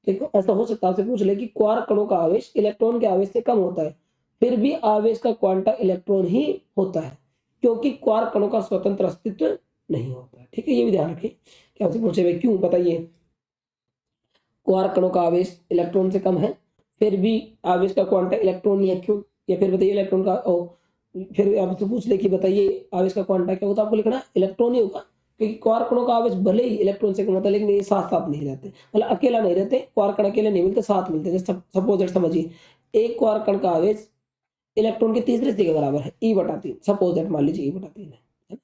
तो ऐसा हो सकता है आपसे पूछ ले कि क्वार्क कणों का आवेश इलेक्ट्रॉन के आवेश से कम होता है, फिर भी आवेश का क्वांटा इलेक्ट्रॉन ही होता है, क्योंकि क्वार्क कणों का स्वतंत्र अस्तित्व नहीं होता है। ठीक है, ये भी ध्यान रखिए कि आपसे पूछे भाई क्यों, बताइए क्वार्क कणों का आवेश इलेक्ट्रॉन से कम है, फिर भी आवेश का क्वांटा इलेक्ट्रॉन ही है, क्यों? या फिर बताइए इलेक्ट्रॉन का फिर आपसे पूछ ले कि बताइए आवेश का क्वांटा क्या होता है, आपको लिखना इलेक्ट्रॉन ही होगा, क्योंकि क्वार्क कणों का आवेश भले ही इलेक्ट्रॉन से कम होता है, लेकिन ये साथ साथ नहीं रहते, मतलब अकेला नहीं रहते, क्वार्क कण अकेले नहीं मिलते, साथ मिलते। जैसे सपोज समझिए एक क्वार्क कण का आवेश इलेक्ट्रॉन के तीसरे हिस्से के बराबर है, E/3, सपोज दैट, मान लीजिए E/3 है।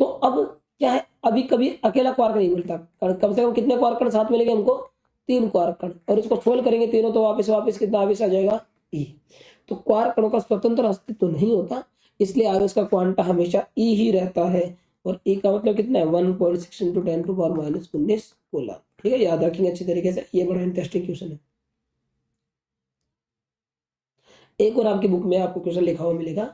तो अब क्या है, अभी कभी अकेला क्वार्क नहीं मिलता, कम से कम कितने क्वार्क कण साथ मिलेंगे हमको? 3 क्वार्क कण, और इसको सोल्व करेंगे तीनों तो वापस वापस कितना आवेश आ जाएगा? E। तो क्वार्क कणों का स्वतंत्र अस्तित्व नहीं होता, इसलिए आवेश का क्वांटा हमेशा E ही रहता है, और E का मतलब कितना है? 1.6 × 10⁻⁻19 कूलम। ठीक है, याद रखेंगे अच्छी तरीके से, ये बड़ा इंटरेस्टिंग क्वेश्चन है। एक और आपकी बुक में आपको क्वेश्चन लिखा हुआ मिलेगा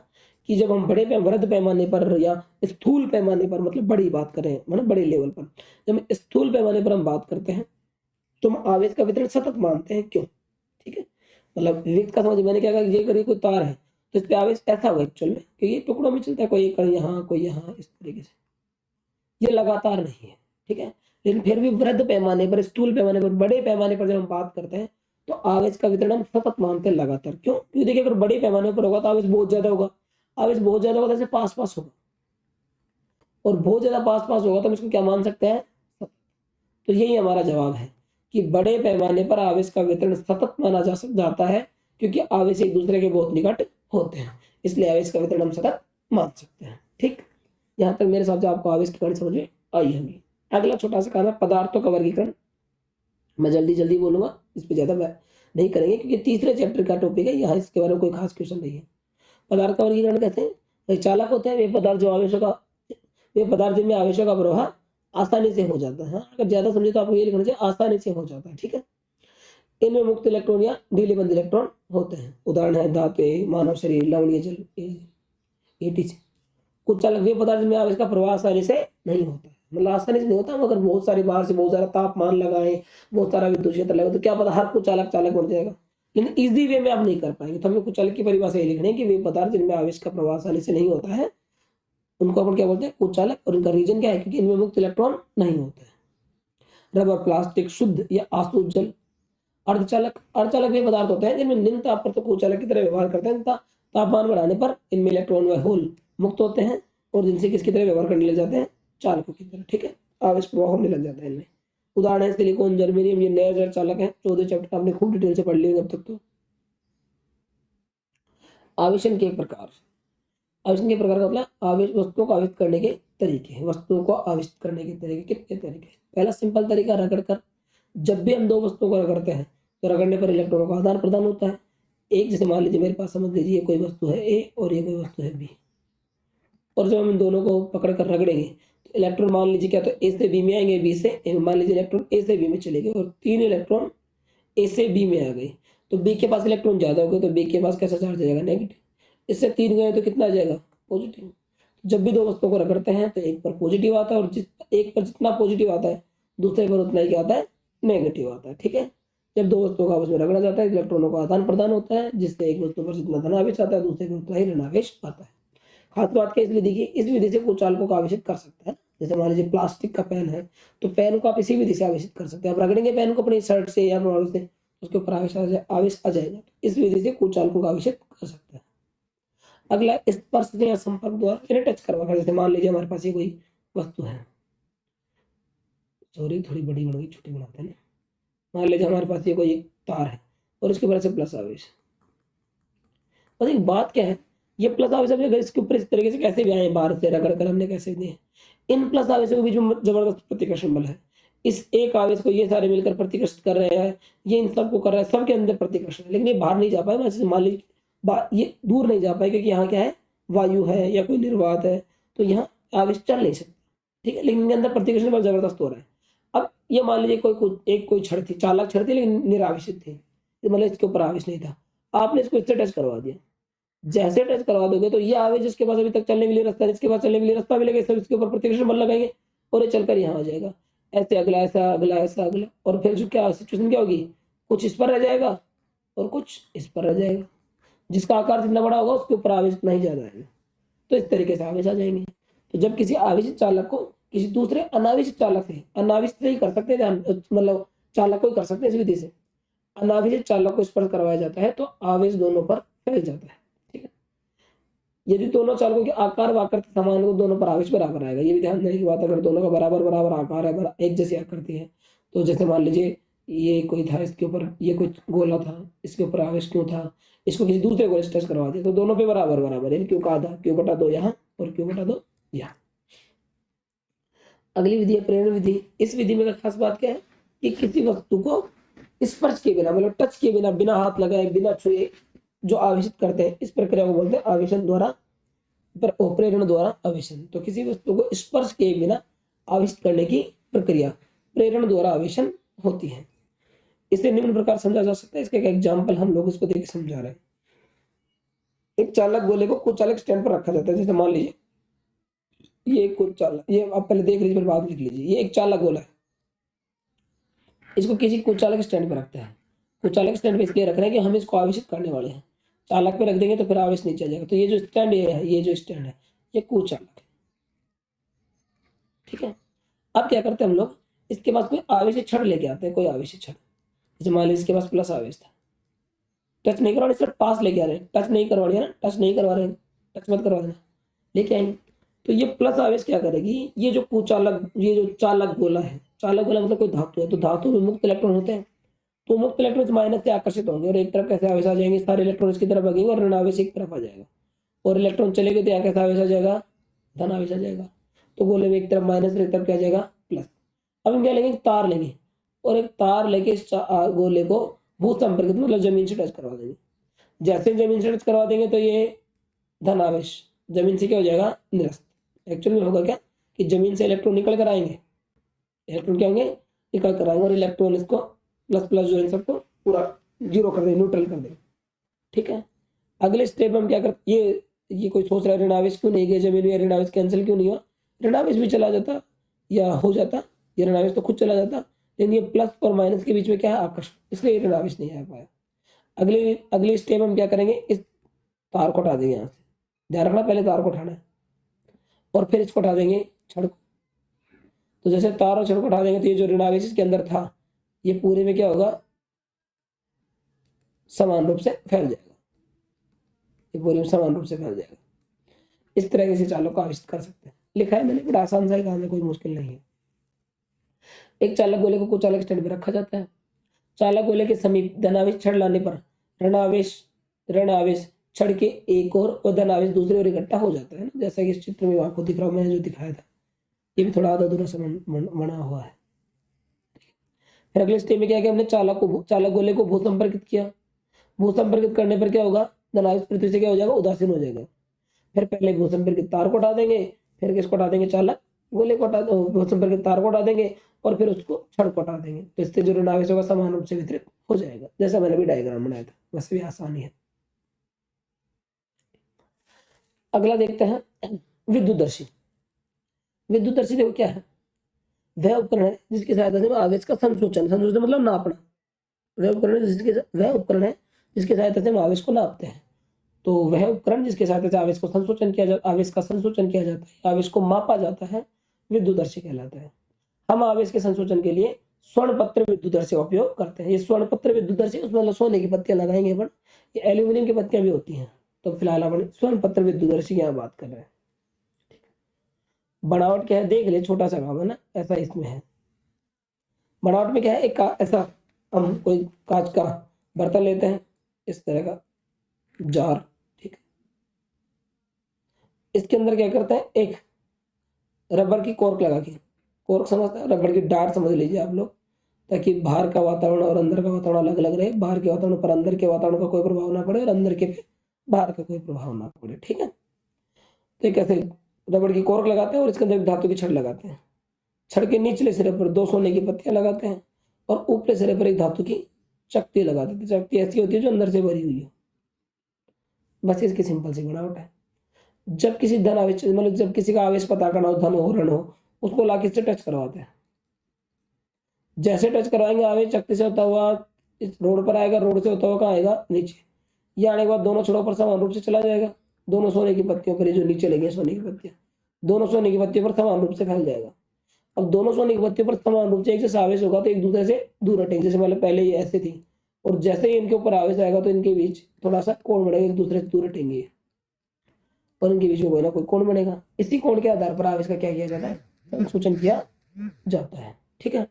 कि जब हम वृहद पैमाने पर या स्थूल पैमाने पर, मतलब बड़ी बात करें, मतलब बड़े लेवल पर, जब स्थूल पैमाने पर हम बात करते हैं तो हम आवेश का वितरण सतत मानते हैं, क्यों? ठीक है, मतलब विविध का समझ, मैंने क्या कहा, ये करिए कोई तार है तो इस पे आवेश ऐसा होगा एक्चुअल में कि ये टुकड़ों में चलता है, कोई कहीं यहाँ कोई यहाँ, इस तरीके से, ये लगातार नहीं है। ठीक है, लेकिन फिर भी वृहद पैमाने पर, स्थूल पैमाने पर, बड़े पैमाने पर जब हम बात करते हैं तो आवेश का वितरण हम सतत मानते हैं, लगातार। क्यों? क्योंकि देखिए अगर बड़े पैमाने पर होगा तो आवेश बहुत ज्यादा होगा, आवेश बहुत ज्यादा होगा तो पास पास होगा, और बहुत ज्यादा पास पास होगा तो हम इसको क्या मान सकते हैं? तो यही हमारा जवाब है कि बड़े पैमाने पर आवेश का वितरण सतत माना जाता है, क्योंकि आवेश एक दूसरे के बहुत निकट होते हैं, इसलिए आवेश का वितरण हम सतत मान सकते हैं। ठीक, यहाँ तक मेरे हिसाब से आपको आवेश की कहानी समझ में आई होगी। अगला छोटा सा काम है पदार्थों का वर्गीकरण। मैं जल्दी जल्दी बोलूंगा, इस पर ज्यादा नहीं करेंगे क्योंकि तीसरे चैप्टर का टॉपिक है, यहाँ इसके बारे में कोई खास क्वेश्चन नहीं है। पदार्थ का वर्गीकरण कहते हैं चालक होते हैं वे पदार्थ जो आवेशों का, वे पदार्थ जिनमें आवेशों का प्रवाह आसानी से हो जाता है। अगर ज्यादा समझे तो आपको ये लिखना चाहिए आसानी से हो जाता है। ठीक है, इनमें मुक्त इलेक्ट्रॉन या ढीले बंद इलेक्ट्रॉन होते हैं। उदाहरण है धातु, मानव शरीर, लवणीय जल, एटीसी। कुछ चालक वे पदार्थ जिनमें आवेश का प्रवाह आसानी से नहीं होता, मतलब आसानी से नहीं होता, मगर बहुत सारी बाहर से बहुत सारा तापमान लगाए, बहुत सारा विद्युत क्षेत्र लगाए तो क्या पता हर कुछ चालक चालक बन जाएगा, लेकिन इजी वे में आप नहीं कर पाएंगे। तो हमें कुछ चालक की परिभाषा ये लिखनी है कि वे पदार्थ जिनमें आवेश का प्रवाह आसानी से नहीं होता है उनको अपन क्या बोलते हैं? कुचालक। और इनका रीजन क्या है? क्योंकि इनमें मुक्त इलेक्ट्रॉन नहीं होते हैं। रबर, प्लास्टिक, शुद्ध या आसुत जल। अर्धचालक, अर्धचालक वे पदार्थ होते हैं जिनमें निम्न ताप पर तो कुचालक की तरह व्यवहार करते हैं तथा तापमान बढ़ाने पर इनमें इलेक्ट्रॉन व होल मुक्त होते हैं और जिनसे किसकी तरह व्यवहार करने लग जाते हैं? चालकों की तरह। ठीक है, आवेश प्रवाह होने लग जाता है इनमें। उदाहरण है सिलिकॉन, जर्मेनियम, ये नए चालक है। 14 चैप्टर आपने खूब डिटेल से पढ़ लिए अब तक तो। आवेशन के प्रकार, आवेशन के प्रकार का मतलब आवेश वस्तुओं को आवेशित करने के तरीके, वस्तुओं को आवेशित करने के तरीके कितने तरीके। पहला सिंपल तरीका रगड़ कर, जब भी हम दो वस्तुओं को रगड़ते हैं तो रगड़ने पर इलेक्ट्रॉनों का आदान प्रदान होता है। एक जैसे मान लीजिए मेरे पास समझ लीजिए कोई वस्तु है ए और ये कोई वस्तु है बी, और जब हम इन दोनों को पकड़ कर रगड़ेंगे तो इलेक्ट्रॉन मान लीजिए क्या तो ए से बी में आएंगे, बी से मान लीजिए इलेक्ट्रॉन ए से बी में चले गए और 3 इलेक्ट्रॉन ए से बी में आ गए, तो बी के पास इलेक्ट्रॉन ज्यादा हो गए तो बी के पास कैसा चार्ज आ जाएगा, नेगेटिव। इससे 3 गए तो कितना आ जाएगा, पॉजिटिव। जब भी दो वस्तुओं को रगड़ते हैं तो एक पर पॉजिटिव आता है और एक पर जितना पॉजिटिव आता है दूसरे पर उतना ही क्या आता है, नेगेटिव आता है। ठीक है, जब दो वस्तुओं का आपस में रगड़ा जाता है इलेक्ट्रॉनों का आदान प्रदान होता है, जिससे एक वस्तु पर जितना धनावेश आता है दूसरे पर उतना ही ऋणावेश आता है। खास बात क्या इस विधि की, इस विधि से कुचालकों को आवेशित कर सकता है। जैसे मान लीजिए प्लास्टिक का पेन है तो पेन को आप इसी विधि से आवेशित कर सकते हैं। आप रगड़ेंगे पेन को अपनी शर्ट से या बॉल से, उसके ऊपर आवेश आ जाएगा। इस विधि से कुचालकों को आवेशित कर सकते हैं। अगला स्पर्श या संपर्क द्वारा, यानी टच करवा कर। जैसे मान लीजिए हमारे पास ये कोई वस्तु है, सॉरी थोड़ी बड़ी बन गई, छोटी बनाते हैं ना। मान लीजिए हमारे पास ये कोई तार है और इसके ऊपर से प्लस आवेश। बस एक बात क्या है, ये प्लस आवेश अगर इसके ऊपर इस तरीके से कैसे भी आए बाहर से रगड़ कर हमने कैसे दिए, इन प्लस आवेशों के बीच में जबरदस्त प्रतिकर्षण बल है। इस एक आवेश को ये सारे मिलकर प्रतिकर्षित कर रहे हैं, ये इन सबको कर रहा है, सबके अंदर प्रतिकर्षण है, लेकिन ये बाहर नहीं जा पाए। जैसे मान लीजिए ये दूर नहीं जा पाए क्योंकि यहाँ क्या है, वायु है या कोई निर्वात है, तो यहाँ आवेश चल नहीं सकता। ठीक है, लेकिन इनके अंदर प्रतिकर्षण बल जबरदस्त हो रहा है। अब ये मान लीजिए कोई छड़ थी, चालक छड़ थी लेकिन निरावेशित थी, मतलब इसके ऊपर आवेश नहीं था। आपने इसको इससे टच करवा दिया, जैसे टच करवा दोगे तो ये आवेश जिसके पास अभी तक चलने के लिए रास्ता है, जिसके पास चलने के लिए रास्ता मिलेगा, सब इसके ऊपर प्रतिकर्षण बल लगाएंगे और ये चलकर यहाँ आ जाएगा। ऐसे अगला ऐसा, अगला ऐसा, अगला, और फिर जो क्या सिचुएशन क्या होगी, कुछ इस पर रह जाएगा और कुछ इस पर रह जाएगा। जिसका आकार जितना बड़ा होगा उसके ऊपर आवेश उतना ही ज्यादा आएगा। तो इस तरीके से आवेश आ जाएंगे। तो जब किसी आवेशित चालक को किसी दूसरे अनावेशित चालक से, अनावेशित से ही कर सकते हैं, मतलब चालक को ही कर सकते हैं इस विधि से, अनावेशित चालक को स्पर्श करवाया जाता है तो आवेश दोनों पर फैल जाता है। ठीक है, यदि दोनों चालकों के आकार वाकर समान हो दोनों पर आवेश बराबर आएगा। ये भी ध्यान देने की बात, अगर दोनों का बराबर बराबर आकार है, एक जैसी आकृति है, तो जैसे मान लीजिए ये कोई था, इसके ऊपर ये कोई गोला था, इसके ऊपर आवेश क्यों था, इसको किसी दूसरे गोले से टच करवा दिया तो दोनों पे बराबर बराबर है। क्यों का आधा, क्यों बटा 2 यहाँ और क्यों बटा 2 यहाँ। अगली विधि है प्रेरण विधि। इस विधि में खास बात क्या है कि किसी वस्तु को स्पर्श के बिना, मतलब टच के बिना, बिना हाथ लगाए, बिना छुए जो आवेशित करते हैं, इस प्रक्रिया को बोलते हैं आवेशन द्वारा, प्रेरण द्वारा आवेशन। तो किसी वस्तु को स्पर्श के बिना आवेशित करने की प्रक्रिया प्रेरण द्वारा आवेशन होती है। इसे निम्न प्रकार समझा जा सकता है, इसका एक एग्जाम्पल हम लोग इसको देख समझा रहे हैं। एक चालक गोले को कुचालक स्टैंड पर रखा जाता है। जैसे मान लीजिए ये कुचालक, ये आप पहले देख लीजिए फिर बाद में लिख लीजिए। ये एक चालक गोला है, इसको किसी कुचालक स्टैंड पर रखते हैं। कुचालक स्टैंड पे इसलिए रख रहे हैं कि हम इसको आवेशित करने वाले हैं। चालक पे रख देंगे तो फिर आवेश नीचे जाएगा। तो ये जो स्टैंड है, ये जो स्टैंड है, ये कुचालक है। ठीक है, अब क्या करते हैं हम लोग, इसके पास कोई आवेशित छड़ लेके आते हैं, कोई आवेशित छड़। जैसे मान लीजिए इसके पास प्लस आवेश था, टच नहीं करवा रहे, सिर्फ पास लेके आ रहे हैं, टच नहीं करवा रहे ना, टच नहीं करवा रहे हैं, टच मत करवा देना, लेके आएंगे। तो ये प्लस आवेश क्या करेगी, ये जो कुचालक, ये जो चालक गोला है, चालक गोला मतलब कोई धातु है, तो धातु में मुक्त इलेक्ट्रॉन होते हैं, तो मुक्त इलेक्ट्रॉन माइनस से आकर्षित होंगे और एक तरफ कैसे आवेश आ जाएंगे, सारे इलेक्ट्रॉन इसकी तरफ भागेंगे और ऋण आवेश एक तरफ आ जाएगा। और इलेक्ट्रॉन चलेंगे तो यहाँ कैसा आवेश आ जाएगा, धन आवेश आ जाएगा। तो गोले में एक तरफ माइनस और एक तरफ क्या जाएगा, प्लस। अब हम क्या लेंगे, तार लेंगे और एक तार लेके इस गोले को भू संपर्कित, मतलब जमीन से टच करवा देंगे। जैसे जमीन से टच करवा देंगे तो ये धन आवेश जमीन से क्या हो जाएगा, निरस्त। एक्चुअल में होगा क्या कि जमीन से इलेक्ट्रॉन निकल कर आएंगे, इलेक्ट्रॉन क्या होंगे, निकल कर आएंगे और इलेक्ट्रॉन इसको प्लस प्लस जो है सबको पूरा जीरो कर देंगे, न्यूट्रल कर देंगे। ठीक है, अगले स्टेप में हम क्या करते, ये कोई सोच रहा है ऋणावेश क्यों नहीं गया जमीन में, ऋणावेश कैंसिल क्यों नहीं हुआ, ऋणावेश भी चला जाता या हो जाता, ये ऋणावेश तो खुद चला जाता, लेकिन ये प्लस और माइनस के बीच में क्या है, आकर्षण, इसलिए ऋणावेश नहीं आ पाया। अगले स्टेप हम क्या करेंगे, इस तार को हटा देंगे यहाँ से, ध्यान रखना पहले तार को उठाना है और फिर इसको हटा देंगे छड़ को। तो जैसे तार और छड़ को हटा देंगे तो ये जो ऋणावेश इसके अंदर था ये पूरे में क्या होगा, समान रूप से फैल जाएगा, ये पूरे में समान रूप से फैल जाएगा। इस तरह से चालक को आविष्ट कर सकते हैं। लिखा है मैंने, बड़ा आसान सा ही काम है, कोई मुश्किल नहीं है। एक चालक गोले को कुचालक स्टैंड पर रखा जाता है। चालक गोले के समीप धनावेश छड़ लाने पर ऋण आवेश छड़ के एक और धन आवेश दूसरी ओर इकट्ठा हो जाता है ना, जैसा कि इस चित्र में आपको दिख रहा हूं, मैंने जो दिखाया था। ये भी थोड़ा आधा अधूरा सा बना हुआ है। फिर अगले स्टेप में क्या है कि हमने चालक गोले को भूसंपर्कित किया। भूसंपर्कित करने पर क्या होगा, धनावेश पृथ्वी से क्या हो जाएगा, उदासीन हो जाएगा। फिर पहले भूसंपर्कित तार को हटा देंगे, फिर किसको हटा देंगे, चालक गोले को हटा, भूसंपर्कित तार को हटा देंगे और फिर उसको छड़ को हटा देंगे। तो इससे जो ऋण आवेश होगा समान रूप से वितरित हो जाएगा, जैसा मैंने भी डायग्राम बनाया था, वैसे भी आसानी है। अगला देखते हैं विद्युतदर्शी। विद्युतदर्शी देखो क्या है, वह उपकरण है जिसकी सहायता से आवेश का संसूचन मतलब नापना। वह उपकरण है जिसकी सहायता से हम आवेश को नापते हैं। तो वह उपकरण जिसकी सहायता से आवेश का संसूचन किया जाता है, आवेश को मापा जाता है, विद्युतदर्शी कहलाता है। हम आवेश के संसूचन के लिए स्वर्णपत्र विद्युतदर्शी का उपयोग करते हैं। ये स्वर्णपत्र विद्युतदर्शी उसमें मतलब सोने की पत्तियां लगाएंगे अपन, ये एल्यूमिनियम की पत्तियां भी होती हैं। तो फिलहाल अपन स्वर्णपत्र विद्युतदर्शी की यहाँ बात कर रहे हैं। बनावट क्या है देख ले, छोटा सा काम है ना, ऐसा इसमें है। बनावट में क्या है, एक ऐसा हम कोई कांच का बर्तन लेते हैं, इस तरह का जार, ठीक है। इसके अंदर क्या करते हैं, एक रबर की कॉर्क लगा के, कॉर्क समझते हैं, रबर की डार्ट समझ लीजिए आप लोग, ताकि बाहर का वातावरण और अंदर का वातावरण अलग अलग रहे। बाहर के वातावरण पर अंदर के वातावरण का कोई प्रभाव ना पड़े और अंदर के पे बाहर का कोई प्रभाव ना पड़े, ठीक है। तो एक ऐसे रबड़ की कॉर्क लगाते हैं और इसके अंदर एक धातु की छड़ लगाते हैं। छड़ के निचले सिरे पर 2 सोने की पत्तियां लगाते हैं और ऊपरी सिरे पर एक धातु की चकती लगा देते हैं। चकती ऐसी होती है जो अंदर से भरी हुई है। बस इसकी सिंपल सी बनावट है। जब किसी धन आवेश मतलब जब किसी का आवेश पता करना हो, धन हो ऋण हो, उसको ला किससे टच करवाते हैं। जैसे टच करवाएंगे आवेश चकती से होता हुआ इस रोड पर आएगा, रोड से होता हुआ कहाँ आएगा, नीचे। ये आने के बाद दोनों छोरों पर समान रूप से चला जाएगा। दोनों सोने की पत्तियों पर, जो नीचे लगी है सोने की पत्तियां, दोनों सोने की पत्तियों पर समान रूप से फैल जाएगा। अब दोनों सोने की पत्तियों पर समान रूप से एक जैसा आवेश होगा तो एक दूसरे से दूर हटेंगे। जैसे मतलब पहले ये ऐसे थी और जैसे ही इनके ऊपर आवेश आएगा तो इनके बीच थोड़ा सा कोण बढ़ेगा, एक दूसरे से दूर हटेंगे और इनके बीच में कोई ना कोई कोण बनेगा। इसी कोण के आधार पर आवेश का क्या किया जाता है, संसूचन किया जाता है, ठीक है।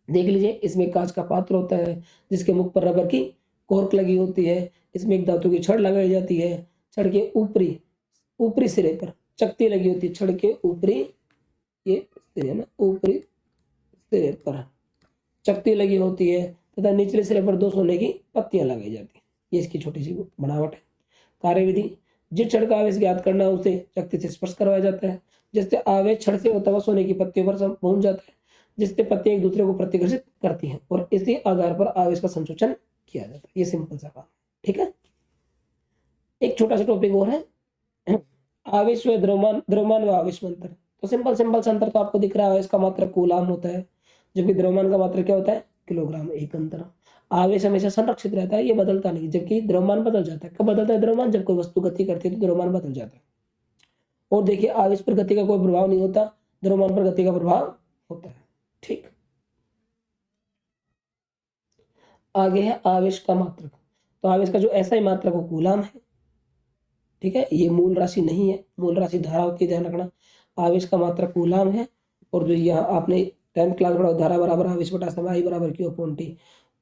देख लीजिए, इसमें कांच का पात्र होता है जिसके मुख पर रबर की कॉर्क लगी होती है। इसमें एक धातु की छड़ लगाई जाती है। छड़ के ऊपरी सिरे पर चकती लगी होती है। छड़ के ऊपरी, ये सिरे ना, ऊपरी सिरे पर चकती लगी होती है तथा निचले सिरे पर 2 सोने की पत्तियां लगाई जाती है। ये इसकी छोटी सी बनावट है। कार्यविधि, जिस छड़ का आवेश ज्ञात करना है उसे चकती से स्पर्श करवाया जाता है, जिससे आवेश छड़ से होता हुआ सोने की पत्तियों पर पहुंच जाता है, जिससे पत्तियां एक दूसरे को प्रतिकर्षित करती हैं और इसी आधार पर आवेश का संसूचन किया जाता है। ये सिंपल सा काम, ठीक है। एक छोटा सा टॉपिक और है, आवेश व द्रव्यमान व आवेश में अंतर। तो सिंपल सा अंतर तो आपको दिख रहा है, आवेश का मात्रक कूलाम होता है, जबकि द्रव्यमान का मात्रक क्या होता है, किलोग्राम। एक अंतर, आवेश हमेशा संरक्षित रहता है, ये बदलता नहीं, जबकि द्रव्यमान बदल जाता है। कब बदलता है द्रव्यमान, जब कोई वस्तु गति करती है तो द्रव्यमान बदल जाता है। और देखिए, आवेश पर गति का कोई प्रभाव नहीं होता, द्रव्यमान पर गति का प्रभाव होता है, ठीक। आगे है आवेश का मात्रक। तो आवेश का जो SI मात्रक वो कूलाम है, ठीक है। ये मूल राशि नहीं है, मूल राशि धारा होती है, ध्यान रखना। आवेश का मात्रक कूलाम है। और जो यहाँ आपने 10th क्लास पढ़ा, धारा बराबर आवेश बटा समय, I बराबर Q/T।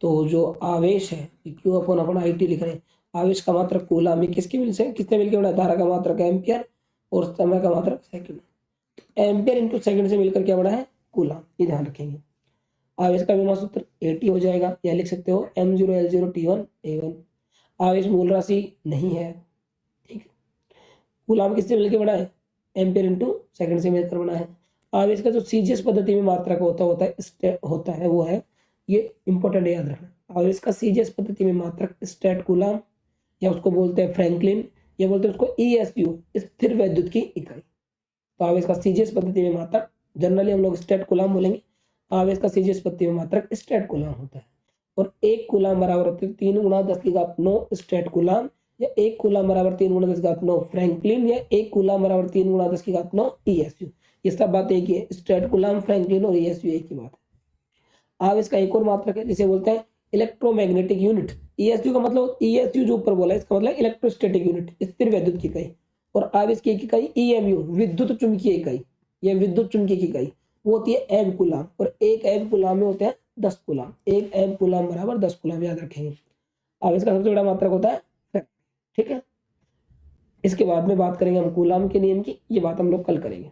तो जो आवेश है, Q/IT लिख रहे हैं, आवेश का मात्रक कूलाम, ये किससे मिलकर बना, धारा का मात्रक एम्पियर और समय का मात्रक सेकंड। एम्पियर इंटू सेकंड से मिलकर क्या बना है, कूलाम। ये ध्यान रखेंगे। आवेश का विमा सूत्र AT हो जाएगा, या लिख सकते हो M0L0T1A1। आवेश मूल राशि नहीं है, ठीक है। कूलाम किससे मिलकर बना है, एम्पियर इंटू सेकंड से मिलकर बना है। आवेश का जो सीजीएस पद्धति में मात्रक होता है वो है, ये इंपॉर्टेंट याद रखना, आवेश का सीजीएस पद्धति में मात्रक स्टेट कूलाम, या उसको बोलते हैं फ्रैंकलिन, या बोलते हैं उसको ESU, स्थिर वैद्युत की इकाई। तो आवेश का सीजीएस पद्धति में मात्रक जनरली हम लोग स्टेट कूलाम बोलेंगे। आवेश का सीजीएस पद्धति में मात्रक स्टेट कूलाम होता है। और 1 कूलाम बराबर होते हैं 3 × 10⁹ स्टेट कूलाम, या 1 कूलाम बराबर 3 × 10⁹ फ्रैंकलिन, या 1 कूलाम बराबर 3 × 10⁹ ESU। ये सब बात एक ही है, स्टेट कूलाम, फ्रैंकलिन और ESU एक ही बात है। आवेश का एक और मात्रक है जिसे बोलते हैं इलेक्ट्रोमैग्नेटिक यूनिट। ESU का मतलब, ESU जो ऊपर बोला है इसका मतलब इलेक्ट्रोस्टैटिक यूनिट, स्थिर वैद्युत की इकाई। और आवेश की एक इकाई EMU, विद्युत चुंबकीय इकाई, या विद्युत चुम्बकीय की इकाई। वो होती है एग कूलाम, और एक एग कूलाम में होते हैं 10 कूलाम। एक एग कूलाम बराबर 10 कूलाम, याद रखेंगे। अब इसका सबसे बड़ा मात्रक होता है फैराड, ठीक है। इसके बाद में बात करेंगे हम कूलाम के नियम की, ये बात हम लोग कल करेंगे।